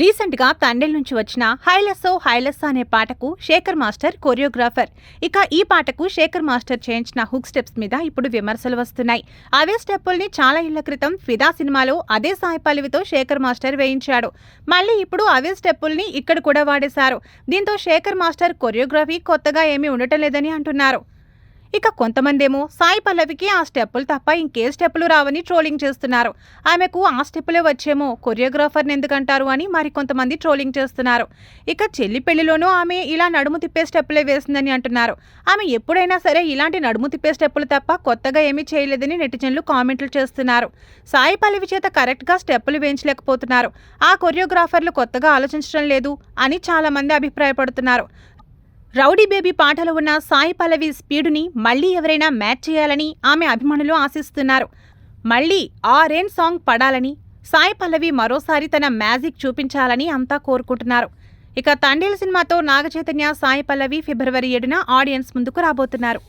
Recent గా తండేల్ నుంచి వచ్చిన హైలెస్సో హైలెస్సా అనే పాటకు శేఖర్ మాస్టర్ కొరియోగ్రాఫర్. ఇక ఈ పాటకు శేఖర్ మాస్టర్ చేయించిన హుక్ స్టెప్స్ మీద ఇప్పుడు విమర్శలు వస్తున్నాయి. అవే స్టెప్పుల్ని చాలా ఏళ్ల క్రితం ఫిదా సినిమాలో అదే సాయి పల్లవితో శేఖర్ మాస్టర్ వేయించాడు. మళ్ళీ ఇప్పుడు అవే స్టెప్పుల్ని ఇక్కడ కూడా వాడేశారు. దీంతో శేఖర్ మాస్టర్ కొరియోగ్రఫీ కొత్తగా ఏమీ ఉండటం లేదని అంటున్నారు. ఇక కొంతమందేమో సాయి పల్లవికి ఆ స్టెప్పులు తప్ప ఇంకే స్టెప్పులు రావని ట్రోలింగ్ చేస్తున్నారు. ఆమెకు ఆ స్టెప్పులే వచ్చేమో కొరియోగ్రాఫర్ని ఎందుకంటారు అని మరికొంతమంది ట్రోలింగ్ చేస్తున్నారు. ఇక చెల్లి పెళ్లిలోనూ ఆమె ఇలా నడుము తిప్పే స్టెప్పులే వేసిందని అంటున్నారు. ఆమె ఎప్పుడైనా సరే ఇలాంటి నడుము తిప్పే స్టెప్పులు తప్ప కొత్తగా ఏమీ చేయలేదని నెటిజన్లు కామెంట్లు చేస్తున్నారు. సాయి పల్లవి చేత కరెక్ట్గా స్టెప్పులు వేయించలేకపోతున్నారు. ఆ కొరియోగ్రాఫర్లు కొత్తగా ఆలోచించడం లేదు అని చాలా మంది అభిప్రాయపడుతున్నారు. రౌడీ బేబీ పాటలో ఉన్న సాయి పల్లవి స్పీడుని మళ్లీ ఎవరైనా మ్యాచ్ చేయాలని ఆమె అభిమానులు ఆశిస్తున్నారు. మళ్లీ ఆ రేన్ సాంగ్ పడాలని, సాయి పల్లవి మరోసారి తన మ్యాజిక్ చూపించాలని అంతా కోరుకుంటున్నారు. ఇక తండేల్ సినిమాతో నాగచైతన్య, సాయి పల్లవి ఫిబ్రవరి 7న ఆడియన్స్ ముందుకు రాబోతున్నారు.